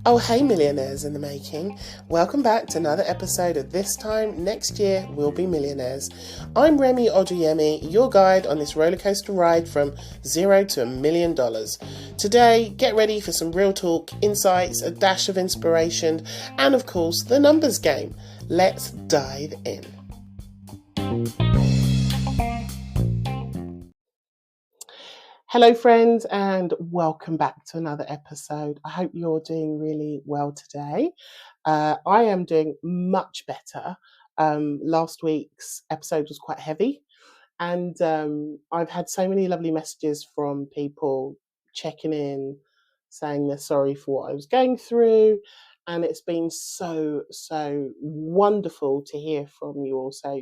Oh, hey, millionaires in the making. Welcome back to another episode of This Time Next Year We'll Be Millionaires. I'm Remy Oduyemi, your guide on this rollercoaster ride from $0 to $1 million. Today, get ready for some real talk, insights, a dash of inspiration, and of course, the numbers game. Let's dive in. Hello, friends, and welcome back to another episode. I hope you're doing really well today. I am doing much better. Last week's episode was quite heavy, and I've had so many lovely messages from people checking in, saying they're sorry for what I was going through, and it's been so wonderful to hear from you all. So,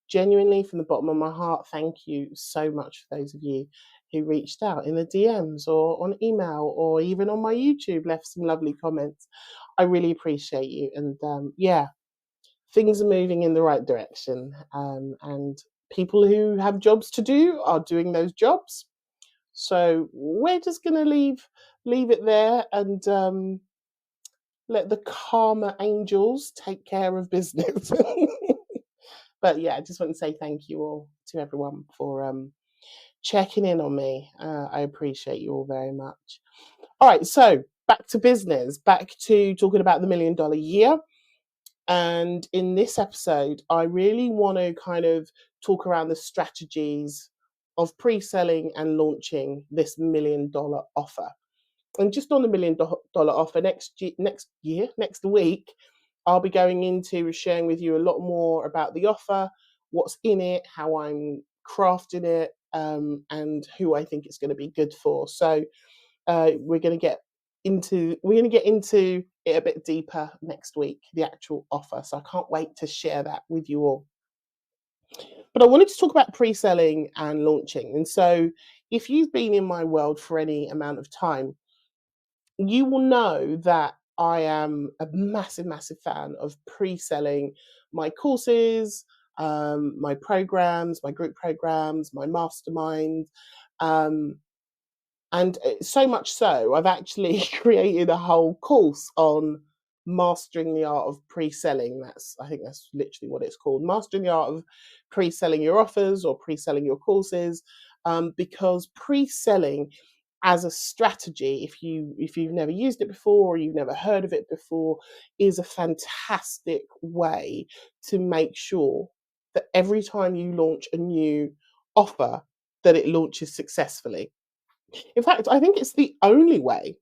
genuinely, from the bottom of my heart, thank you so much for those of you who reached out in the DMs or on email or even on my YouTube, left some lovely comments. I really appreciate you. And things are moving in the right direction. And people who have jobs to do are doing those jobs. So we're just going to leave it there and let the karma angels take care of business. But yeah, I just want to say thank you all to everyone for checking in on me. I appreciate you all very much. All right, so back to business, back to talking about the $1 million year. And in this episode, I really want to kind of talk around the strategies of pre-selling and launching this $1 million offer. And just on the $1 million offer next week, I'll be going into sharing with you a lot more about the offer, what's in it, how I'm crafting it, and who I think it's going to be good for. So we're going to get into it a bit deeper next week, the actual offer. So I can't wait to share that with you all. But I wanted to talk about pre-selling and launching. And so if you've been in my world for any amount of time, you will know that I am a massive fan of pre-selling my courses, my programs, my group programs, my mastermind. And so much so, I've actually created a whole course on mastering the art of pre-selling. I think that's literally what it's called. Mastering the art of pre-selling your offers or pre-selling your courses. Because pre-selling as a strategy, if you've never used it before or you've never heard of it before, is a fantastic way to make sure that every time you launch a new offer, that it launches successfully. In fact, I think it's the only way.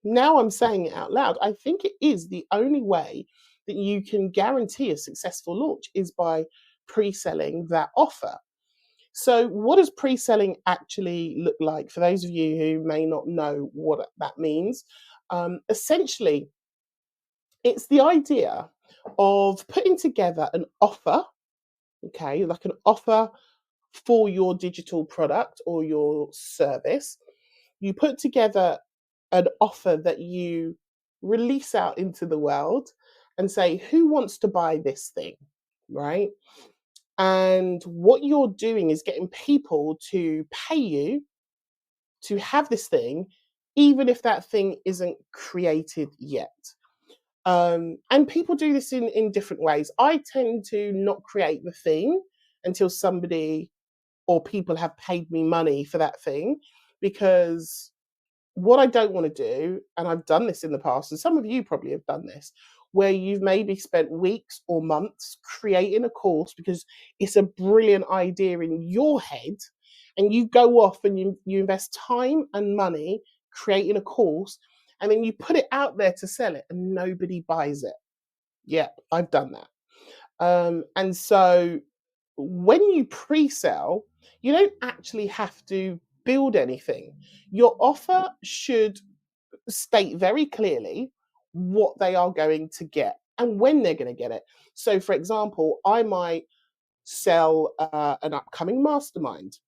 Now I'm saying it out loud. I think it is the only way that you can guarantee a successful launch is by pre-selling that offer. So, what does pre-selling actually look like? For those of you who may not know what that means, essentially, it's the idea of putting together an offer, okay, like an offer for your digital product or your service. You put together an offer that you release out into the world and say, who wants to buy this thing? Right? And what you're doing is getting people to pay you to have this thing, even if that thing isn't created yet. And people do this in different ways. I tend to not create the thing until somebody or people have paid me money for that thing, because what I don't want to do, and I've done this in the past, and some of you probably have done this, where you've maybe spent weeks or months creating a course because it's a brilliant idea in your head, and you go off and you invest time and money creating a course, and then you put it out there to sell it and nobody buys it. Yeah, I've done that. And so when you pre-sell, you don't actually have to build anything. Your offer should state very clearly what they are going to get and when they're going to get it. So, for example, I might sell an upcoming mastermind.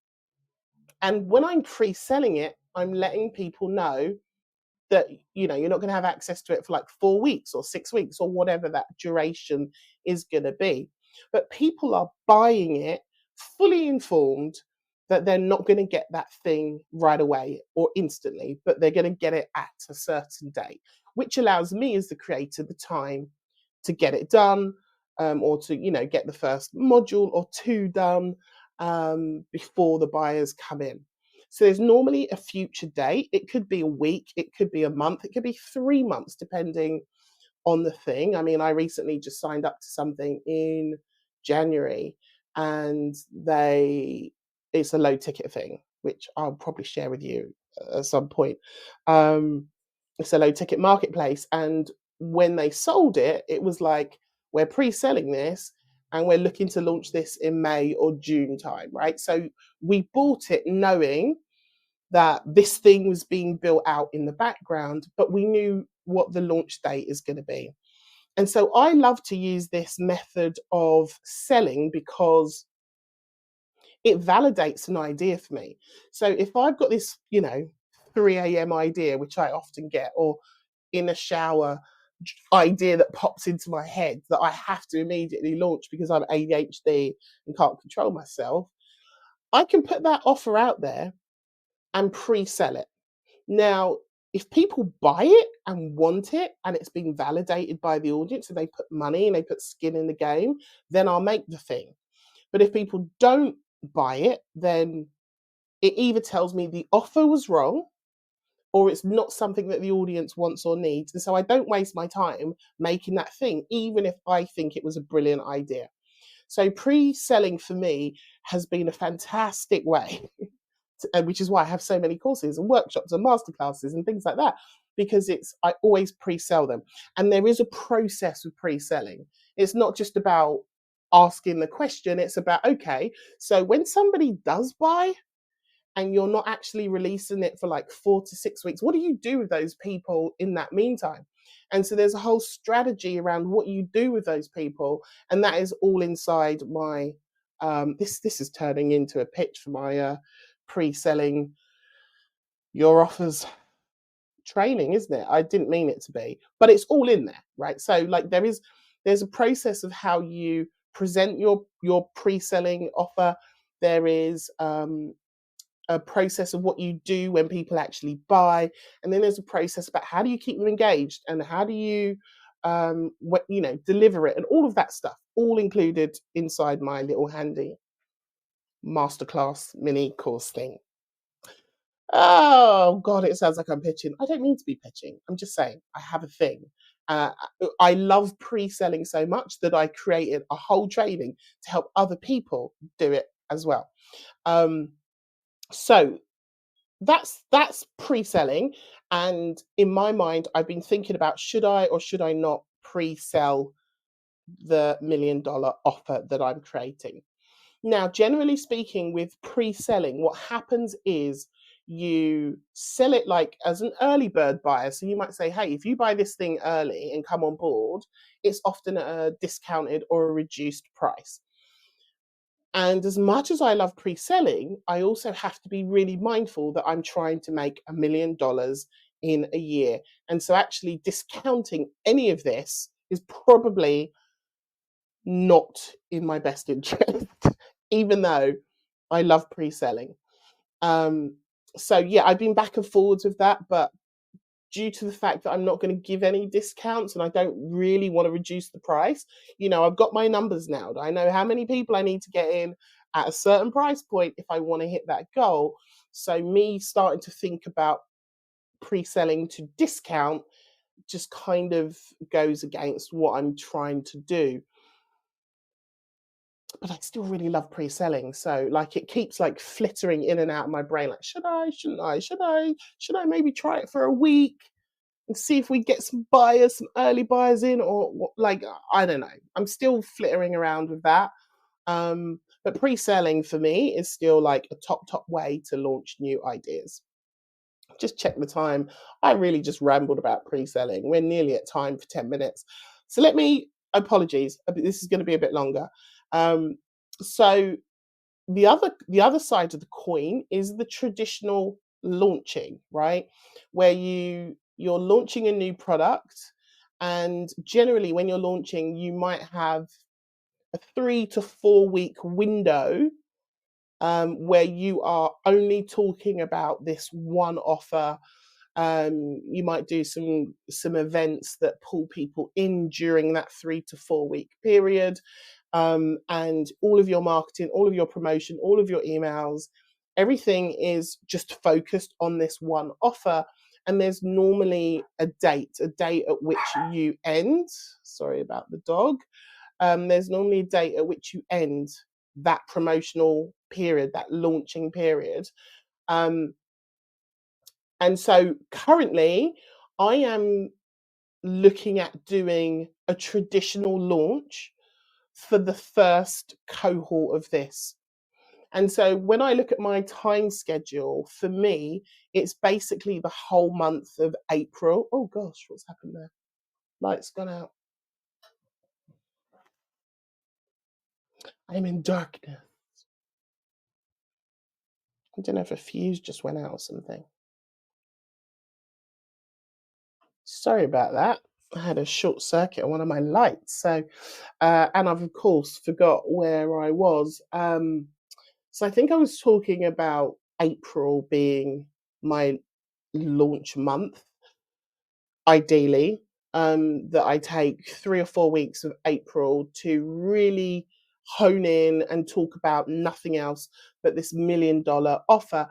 And when I'm pre-selling it, I'm letting people know that you're not going to have access to it for like 4 weeks or 6 weeks or whatever that duration is going to be. But people are buying it fully informed, that they're not going to get that thing right away or instantly, but they're going to get it at a certain date, which allows me as the creator the time to get it done, or to get the first module or two done before the buyers come in. So there's normally a future date. It could be a week, it could be a month, it could be 3 months, depending on the thing. I mean, I recently just signed up to something in January, and it's a low ticket thing, which I'll probably share with you at some point. Um, it's a low ticket marketplace, and when they sold it, it was like, we're pre-selling this and we're looking to launch this in May or June time, right? So we bought it knowing that this thing was being built out in the background, but we knew what the launch date is going to be. And so I love to use this method of selling because it validates an idea for me. So if I've got this, 3 a.m. idea, which I often get, or in a shower idea that pops into my head that I have to immediately launch because I'm ADHD and can't control myself, I can put that offer out there and pre-sell it. Now, if people buy it and want it and it's been validated by the audience and they put money and they put skin in the game, then I'll make the thing. But if people don't buy it, then it either tells me the offer was wrong or it's not something that the audience wants or needs. And so I don't waste my time making that thing, even if I think it was a brilliant idea. So pre-selling for me has been a fantastic way, which is why I have so many courses and workshops and masterclasses and things like that, because I always pre-sell them. And there is a process with pre-selling. It's not just about asking the question, it's about, okay, so when somebody does buy and you're not actually releasing it for like 4 to 6 weeks, what do you do with those people in that meantime? And so there's a whole strategy around what you do with those people, and that is all inside my this is turning into a pitch for my pre-selling your offers training, isn't it? I didn't mean it to be, but it's all in there, right? So like there's a process of how you present your pre-selling offer. There is a process of what you do when people actually buy, and then there's a process about how do you keep them engaged and how do you deliver it, and all of that stuff, all included inside my little handy masterclass mini course thing. Oh God, it sounds like I'm pitching. I don't mean to be pitching. I'm just saying I have a thing. Uh, I love pre-selling so much that I created a whole training to help other people do it as well. So that's pre-selling, and in my mind, I've been thinking about should I or should I not pre-sell the $1 million offer that I'm creating. Now, generally speaking, with pre-selling, what happens is you sell it like as an early bird buyer. So you might say, hey, if you buy this thing early and come on board, it's often at a discounted or a reduced price. And as much as I love pre-selling, I also have to be really mindful that I'm trying to make $1 million in a year. And so actually discounting any of this is probably not in my best interest, even though I love pre-selling. So yeah, I've been back and forwards with that, but due to the fact that I'm not going to give any discounts and I don't really want to reduce the price, I've got my numbers now. I know how many people I need to get in at a certain price point if I want to hit that goal. So me starting to think about pre-selling to discount just kind of goes against what I'm trying to do. But I still really love pre-selling. So like it keeps like flittering in and out of my brain. Like, should I, shouldn't I, should I maybe try it for a week and see if we get some buyers, some early buyers in, or what, like, I don't know. I'm still flittering around with that. But pre-selling for me is still like a top way to launch new ideas. Just check the time. I really just rambled about pre-selling. We're nearly at time for 10 minutes. So apologies, this is going to be a bit longer. So the other side of the coin is the traditional launching, right? Where you're launching a new product, and generally when you're launching, you might have a 3 to 4 week window where you are only talking about this one offer. You might do some events that pull people in during that 3 to 4 week period, and all of your marketing, all of your promotion, all of your emails, everything is just focused on this one offer. And there's normally a date at which you end. Sorry about the dog. There's normally a date at which you end that promotional period, that launching period. And so currently, I am looking at doing a traditional launch for the first cohort of this. And so when I look at my time schedule, for me, it's basically the whole month of April. Oh gosh, what's happened there? Light's gone out. I'm in darkness. I don't know if a fuse just went out or something. Sorry about that. I had a short circuit on one of my lights. So, and I've of course forgot where I was. So I think I was talking about April being my launch month, ideally. That I take 3 or 4 weeks of April to really hone in and talk about nothing else but this $1 million offer,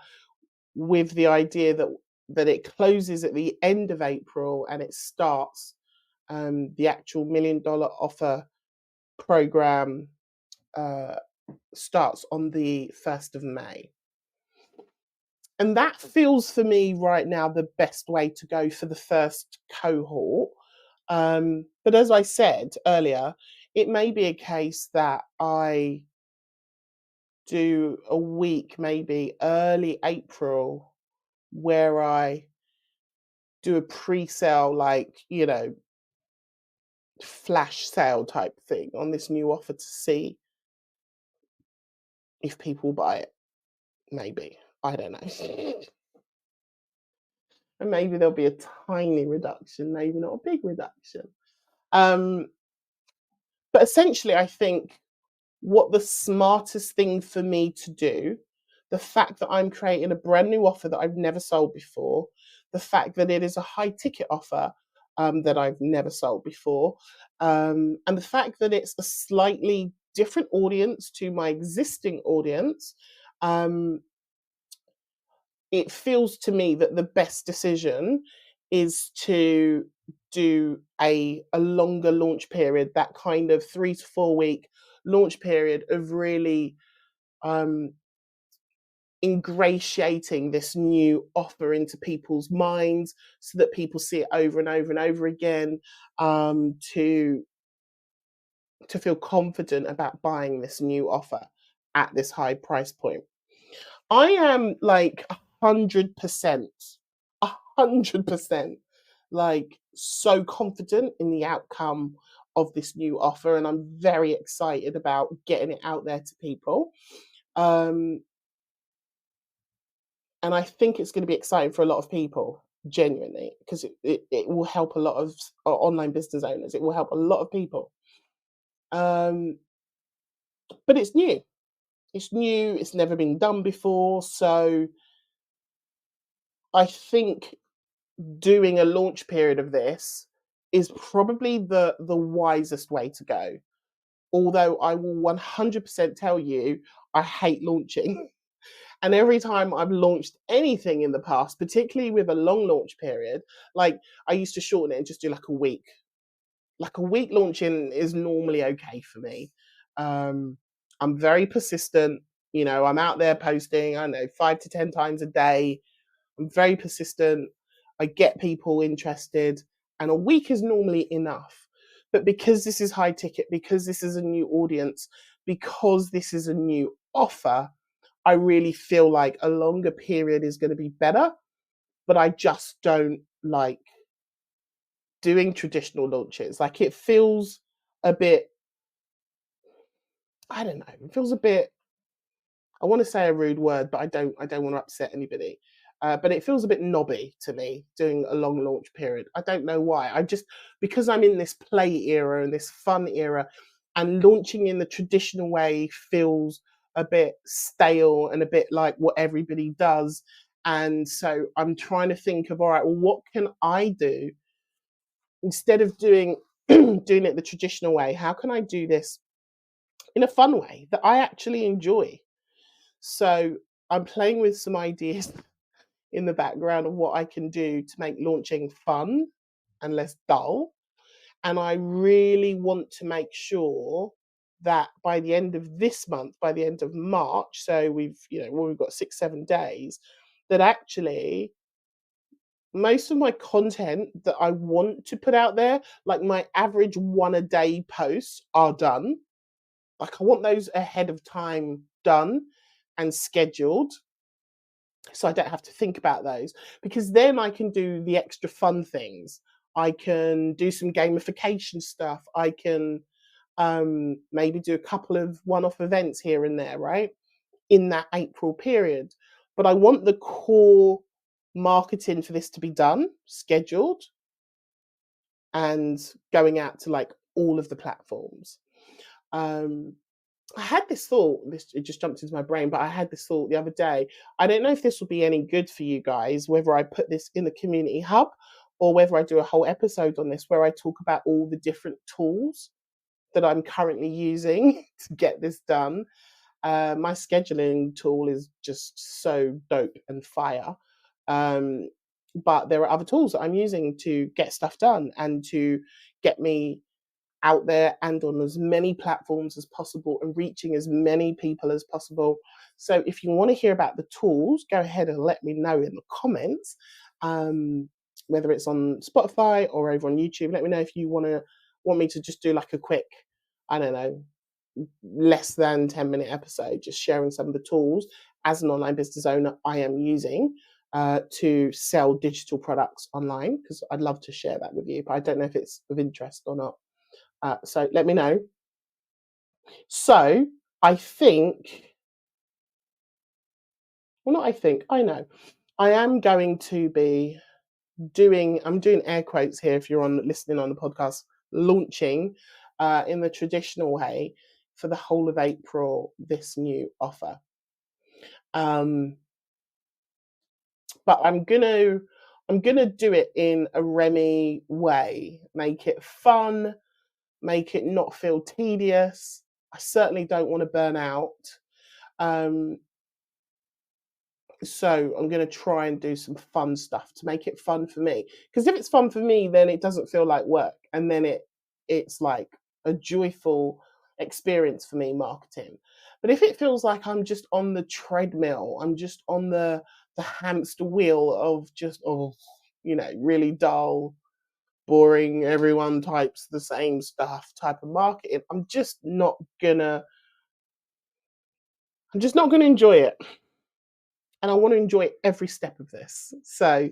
with the idea that it closes at the end of April and it starts, the actual $1 million offer program starts on the 1st of May. And that feels for me right now the best way to go for the first cohort. But as I said earlier, it may be a case that I do a week, maybe early April, where I do a pre-sale, like, flash sale type thing on this new offer to see if people buy it. Maybe. I don't know. And maybe there'll be a tiny reduction, maybe not a big reduction. But essentially, I think what the smartest thing for me to do, the fact that I'm creating a brand new offer that I've never sold before, the fact that it is a high ticket offer that I've never sold before, and the fact that it's a slightly different audience to my existing audience, it feels to me that the best decision is to do a longer launch period, that kind of 3 to 4 week launch period of really ingratiating this new offer into people's minds so that people see it over and over and over again, to feel confident about buying this new offer at this high price point. I am like 100%, 100%, like so confident in the outcome of this new offer, and I'm very excited about getting it out there to people. And I think it's going to be exciting for a lot of people, genuinely, because it will help a lot of online business owners. It will help a lot of people. Um, but it's new. It's new. It's never been done before. So I think doing a launch period of this is probably the wisest way to go. Although I will 100% tell you, I hate launching. And every time I've launched anything in the past, particularly with a long launch period, like I used to shorten it and just do like a week. Like a week launching is normally okay for me. I'm very persistent. I'm out there posting, I don't know, 5 to 10 times a day. I'm very persistent. I get people interested, and a week is normally enough. But because this is high ticket, because this is a new audience, because this is a new offer, I really feel like a longer period is going to be better. But I just don't like doing traditional launches. Like it feels a bit, I don't know, it feels a bit, I want to say a rude word, but I don't want to upset anybody. But it feels a bit knobby to me doing a long launch period. I don't know why. Because I'm in this play era and this fun era, and launching in the traditional way feels a bit stale and a bit like what everybody does. And so I'm trying to think of, all right, well, what can I do instead of doing doing it the traditional way? How can I do this in a fun way that I actually enjoy? So I'm playing with some ideas in the background of what I can do to make launching fun and less dull. And I really want to make sure that by the end of this month, by the end of March, so we've got 6, 7 days, that actually most of my content that I want to put out there, like my average one a day posts, are done. Like I want those ahead of time done and scheduled, so I don't have to think about those, because then I can do the extra fun things. I can do some gamification stuff. I can maybe do a couple of one-off events here and there, right, in that April period. But I want the core marketing for this to be done, scheduled, and going out to like all of the platforms. Um, I had this thought, it just jumped into my brain, but I had this thought the other day. I don't know if this will be any good for you guys, whether I put this in the community hub or whether I do a whole episode on this where I talk about all the different tools that I'm currently using to get this done. My scheduling tool is just so dope and fire. But there are other tools that I'm using to get stuff done and to get me out there and on as many platforms as possible and reaching as many people as possible. So if you want to hear about the tools, go ahead and let me know in the comments, whether it's on Spotify or over on YouTube. Let me know if you want me to just do like a quick, I don't know, less than 10-minute episode, just sharing some of the tools as an online business owner I am using to sell digital products online, because I'd love to share that with you, but I don't know if it's of interest or not. So let me know. So I think, well, not I think, I know, I am going to be I'm doing air quotes here if you're listening on the podcast, launching in the traditional way for the whole of April this new offer. But I'm gonna do it in a Remy way, make it fun, make it not feel tedious. I certainly don't want to burn out. So I'm going to try and do some fun stuff to make it fun for me. Because if it's fun for me, then it doesn't feel like work, and then it's like a joyful experience for me marketing. But if it feels like I'm just on the treadmill, I'm just on the hamster wheel of just really dull, boring, everyone types the same stuff type of marketing, I'm just not gonna enjoy it. And I want to enjoy every step of this. So,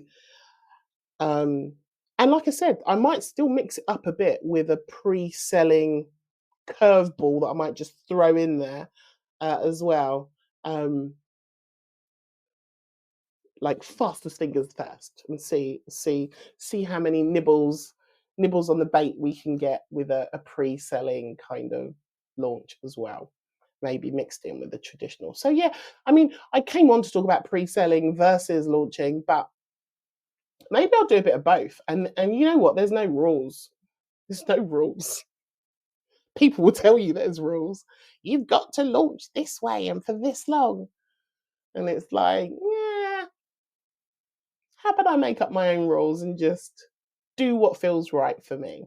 and like I said, I might still mix it up a bit with a pre-selling curveball that I might just throw in there as well. Like fastest fingers first, and see how many nibbles on the bait we can get with a pre-selling kind of launch as well, maybe mixed in with the traditional. So yeah, I mean, I came on to talk about pre-selling versus launching, but maybe I'll do a bit of both. And you know what? There's no rules. There's no rules. People will tell you there's rules. You've got to launch this way and for this long. And it's like, yeah, how about I make up my own rules and just do what feels right for me?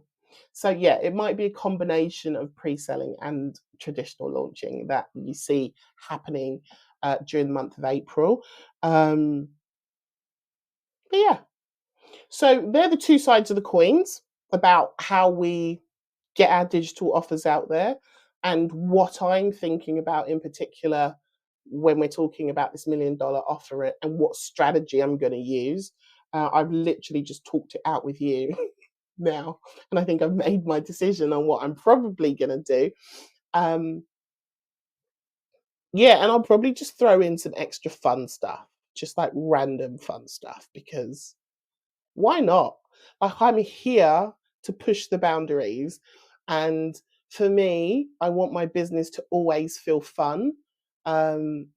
So yeah, it might be a combination of pre-selling and traditional launching that you see happening during the month of April. But yeah, so they're the two sides of the coins about how we get our digital offers out there, and what I'm thinking about in particular when we're talking about this $1 million offer and what strategy I'm going to use. I've literally just talked it out with you now, and I think I've made my decision on what I'm probably going to do. Yeah, and I'll probably just throw in some extra fun stuff, just like random fun stuff, because why not? Like, I'm here to push the boundaries. And for me, I want my business to always feel fun. Even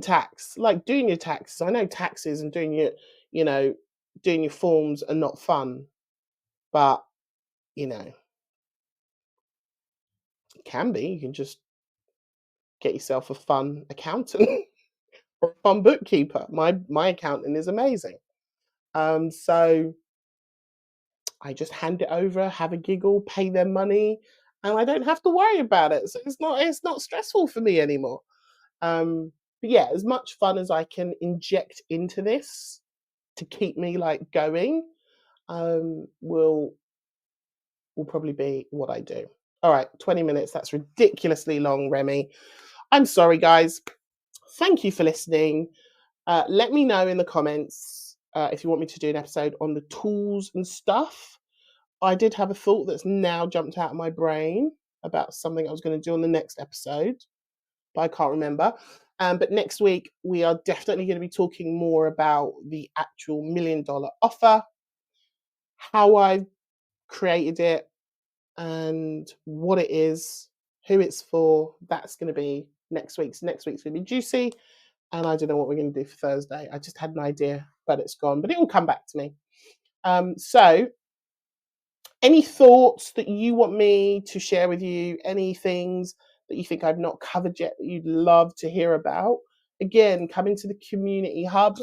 tax, like doing your taxes. I know taxes and doing your forms are not fun, but it can be. You can just get yourself a fun accountant or a fun bookkeeper. My accountant is amazing. So I just hand it over, have a giggle, pay them money, and I don't have to worry about it. So it's not stressful for me anymore. But yeah, as much fun as I can inject into this to keep me like going, will probably be what I do. All right, 20 minutes. That's ridiculously long, Remy. I'm sorry, guys. Thank you for listening. Let me know in the comments if you want me to do an episode on the tools and stuff. I did have a thought that's now jumped out of my brain about something I was going to do on the next episode, but I can't remember. But next week, we are definitely going to be talking more about the actual $1 million offer, how I created it, and what it is, who it's for. That's going to be next week's. Next week's going to be juicy. And I don't know what we're going to do for Thursday. I just had an idea, but it's gone. But it will come back to me. So any thoughts that you want me to share with you? Any things that you think I've not covered yet that you'd love to hear about? Again, come into the community hub.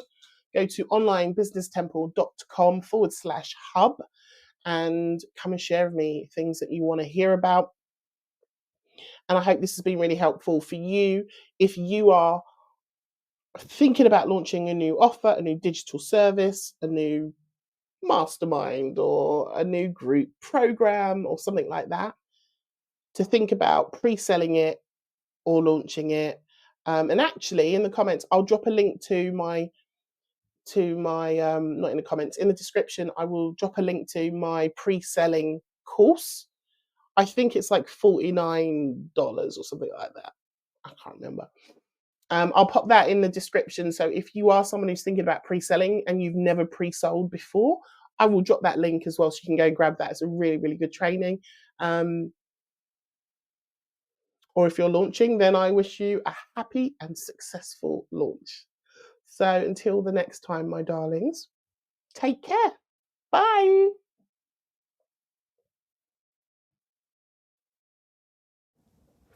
Go to onlinebusinesstemple.com/hub and come and share with me things that you want to hear about. And I hope this has been really helpful for you. If you are thinking about launching a new offer, a new digital service, a new mastermind, or a new group program, or something like that, to think about pre-selling it or launching it. And actually, in the comments, I'll drop a link to my not in the comments, in the description, I will drop a link to my pre-selling course. I think it's like $49 or something like that. I can't remember. I'll pop that in the description. So if you are someone who's thinking about pre-selling and you've never pre-sold before, I will drop that link as well, so you can go and grab that. It's a really, really good training. Or if you're launching, then I wish you a happy and successful launch. So until the next time, my darlings, take care. Bye.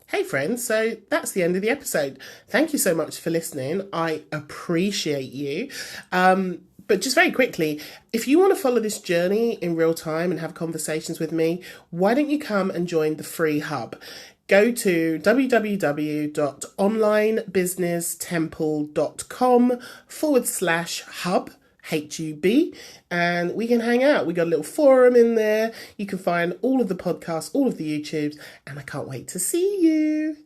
Hey friends, so that's the end of the episode. Thank you so much for listening. I appreciate you. But just very quickly, if you want to follow this journey in real time and have conversations with me, why don't you come and join the free hub? Go to www.onlinebusinesstemple.com/hub, HUB, and we can hang out. We got a little forum in there. You can find all of the podcasts, all of the YouTubes, and I can't wait to see you.